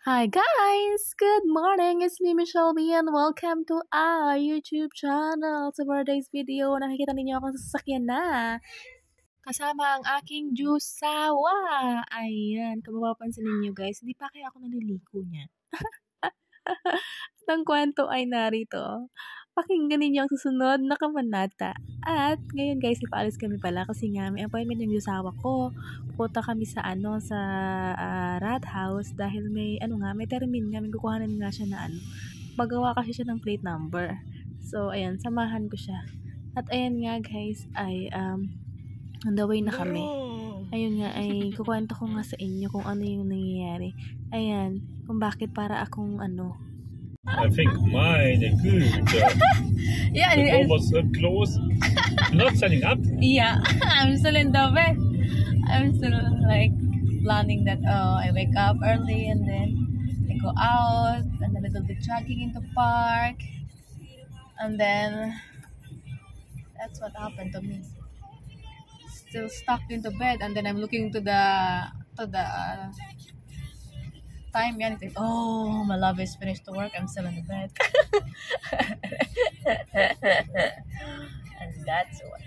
Hi guys! Good morning! It's me, Michelle B, and welcome to our YouTube channel. So for today's video, nakikita ninyo akong sasakyan na. Kasama ang aking jusawa. Ayan, kung mapapansin ninyo guys, hindi pa kaya ako naliliko niya. At ang kwento ay narito. Pakinggan ninyo ang susunod na kabanata. At ngayon guys, ipaalis kami pala kasi nga may appointment yung jusawa ko. Pupunta kami sa Rat House dahil may may termin nga, may kukuhanan nga siya na magawa kasi siya ng plate number. So ayan, samahan ko siya. At ayan nga guys, ay on the way na kami. Ayun nga, ay kukwento ko nga sa inyo kung ano yung nangyayari. Ayan, kung bakit para akong I think mine is good. Yeah, the door was closed. Not setting up. Yeah, I'm still in the bed. I'm still like planning that I wake up early and then I go out and a little bit jogging in the park, and then that's what happened to me. Still stuck in the bed, and then I'm looking to the time, yan. Oh, my love is finished to work. I'm still in the bed. And that's what.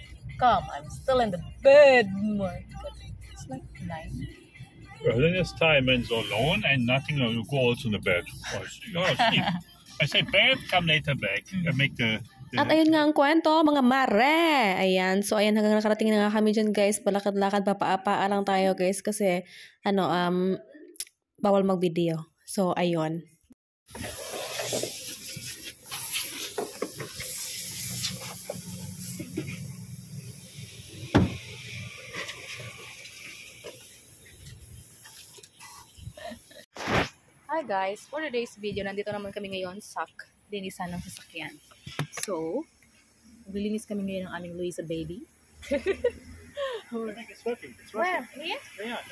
I'm still in the bed. It's like 9. Well, then this time ends alone and nothing will go also in the bed. Sleep. I say bed, come later back. I make the At ayun nga ang kwento, mga mare. Ayan. So, ayan, hanggang nakarating na nga kami dyan, guys. Balakad-lakad, papaapa lang tayo, guys. Kasi, bawal mag-video. So, ayun. Hi guys, for today's video, nandito naman kami ngayon sa linisan ng sasakyan. So, maglilinis kami ngayon ng aming Luisa baby. I think it's working. It's working. Where? Here? Yeah.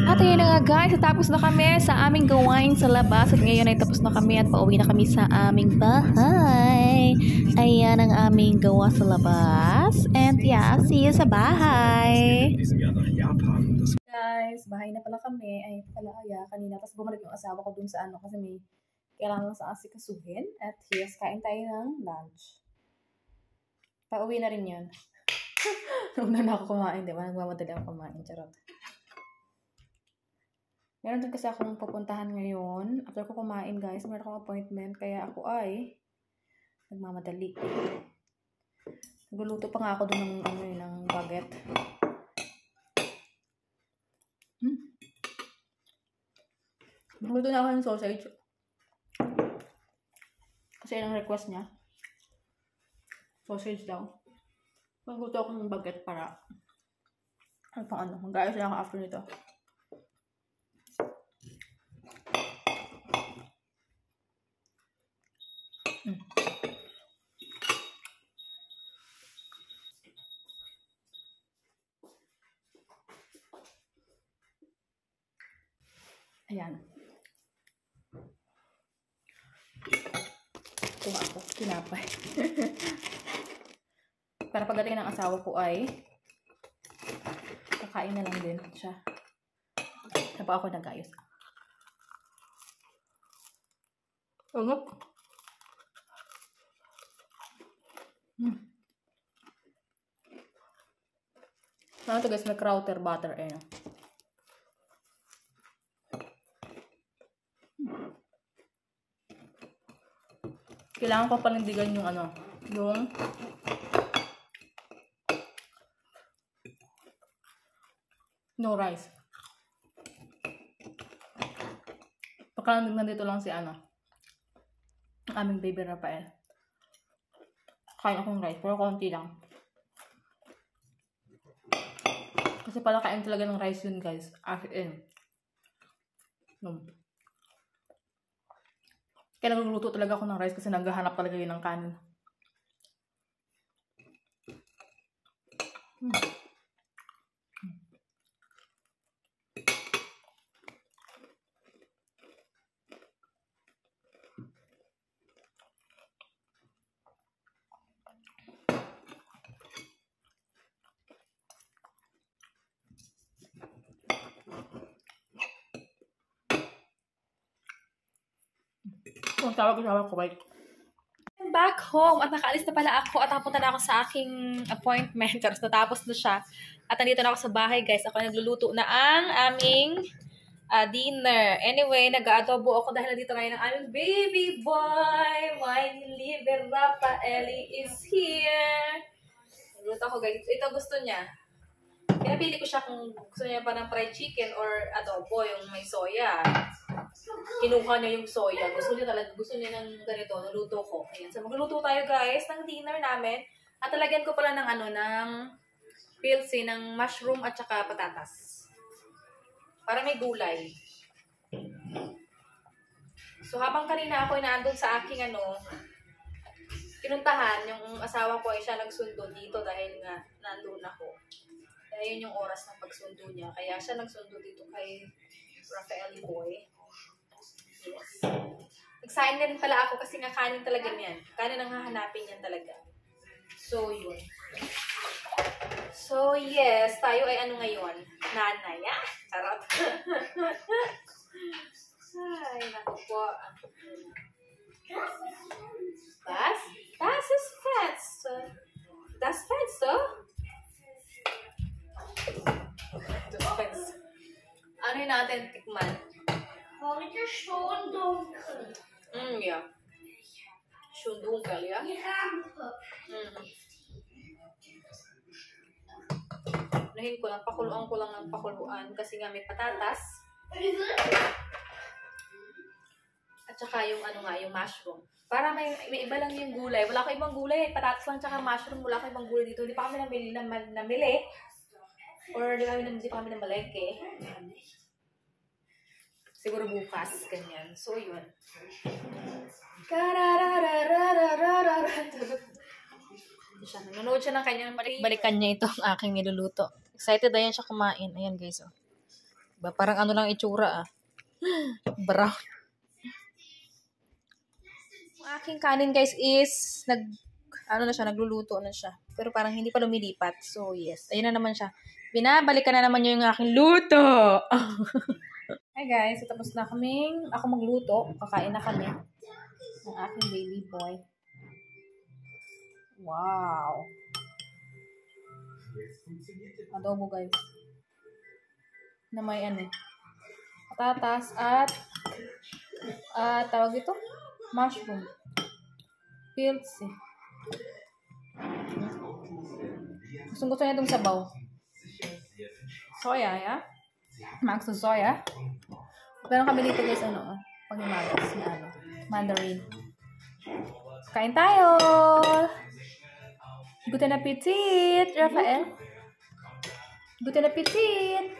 At ayun na nga guys, tapos na kami sa aming gawain sa labas. At ngayon ay tapos na kami at pauwi na kami sa aming bahay. Ayan ang aming gawa sa labas. And yeah, see you sa bahay. Guys, bahay na pala kami. Ay, kanina. Tapos bumalik yung asawa ko dun sa kasi may kailangan lang sa asikasuhin. At yes, kain tayo ng lunch. Pauwi na rin yun. Una na ako kumain, di ba? Nagmamadali ako kumain. Charot. Meron din kasi akong pupuntahan ngayon. After ko kumain, guys, meron akong appointment. Kaya ako ay nagmamadali. Nagluluto pa nga ako doon ng baguette. Nagluto na ako ng sausage. Kasi yun ang request niya. Sausage daw. Nagluto ako ng baguette para mag-ayos na ako after nito. Ayan. Kuha ako. Kinapay. Para pagdating ng asawa ko ay kakain na lang din siya. Tapos ako nag-ayos. Ano? Ano to guys? May Krauter butter eh. Kailangan ko panindigan yung ano, yung no rice. Baka nandito lang si ano, ang aming baby Rafael. Kain akong rice, pero konti lang. Kasi pala kain talaga ng rice yun guys. As in. Kaya nagluluto talaga ako ng rice kasi naghahanap talaga yun ng kanin. Kung tawag ko, wait. Back home at nakaalis na pala ako at nakapunta na ako sa aking appointment. Tapos natapos na siya. At nandito na ako sa bahay guys. Ako nagluluto na ang aming dinner. Anyway, nag-aadobo ako dahil nandito ngayon ang aming baby boy. My little Rafaeli is here. Nagluto ako guys. Ito gusto niya. Pinapili ko siya kung gusto niya pa ng fried chicken or adobo, yung may soya. Kinuha niya yung soya. Gusto niya ng ganito, naluto ko. Ayan. So, magluluto tayo guys ng dinner namin. At talagyan ko pala ng ng pilsi, ng mushroom at saka patatas. Para may gulay. So, habang kanina ako inaandun sa aking pinuntahan, yung asawa ko ay siya nagsundo dito dahil nga nandun ako. Kaya yun yung oras ng pagsundo niya. Kaya siya nagsundo dito kay Rafael Boy. Yes. Nagsaing na rin pala ako kasi nga kanin talaga niyan. Kanin ang hahanapin niyan talaga. So, yun. So, yes. Tayo ay ano ngayon? Nanay, ah? Charot. Ay, naku po. Was? Das ist fest. Das fest, oh? Ano yung natin tikman? Heute schon dunkel. Ja. Schon dunkel, ja? Die Rampe. Unahin ko lang, pakuluan ko lang ng pakuluan kasi nga may patatas. At saka yung yung mushroom. Para may iba lang yung gulay. Wala ko ibang gulay. Patatas lang tsaka mushroom. Wala ko ibang gulay dito. Hindi pa kami namili. Or di pa kami namalengke. Siguro bukas. Ganyan. So, yun. Nanonood siya ng kanyang balikan niya ito ang aking niluluto. Excited na yan siya kumain. Ayan guys. Oh. Diba, parang ano lang itsura ah. Brown. Ang aking kanin guys is nagluluto na siya. Pero parang hindi pa lumilipat. So, yes. Ayun na naman siya. Binabalikan na naman niya yung aking luto. Hi guys, so tapos na ako magluto. Kakain na kami ng aking baby boy. Wow. Adobo guys. Na may patatas at tawag ito? Mushroom. Pilsi. Gusto niya itong sabaw. Soya, ya? Max sa soya. Meron kami dito guys, panghimagas na mandarin. Kain tayo! Guten appetit, Rafael. Guten appetit!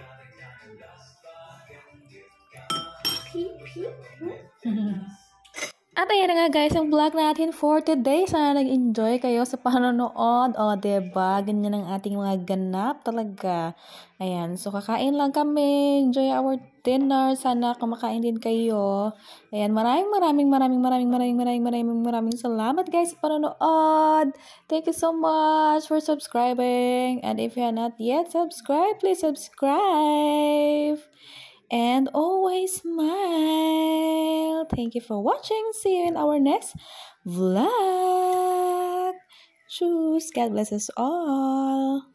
At ayan na nga guys, ang vlog natin for today. Sana nag-enjoy kayo sa panonood. O, diba? Ganyan ang ating mga ganap talaga. Ayan, so kakain lang kami. Enjoy our dinner. Sana kumakain din kayo. Ayan, maraming salamat guys sa panonood. Thank you so much for subscribing. And if you are not yet subscribed, please subscribe. And always smile. Thank you for watching. See you in our next vlog. Tschüss. God bless us all.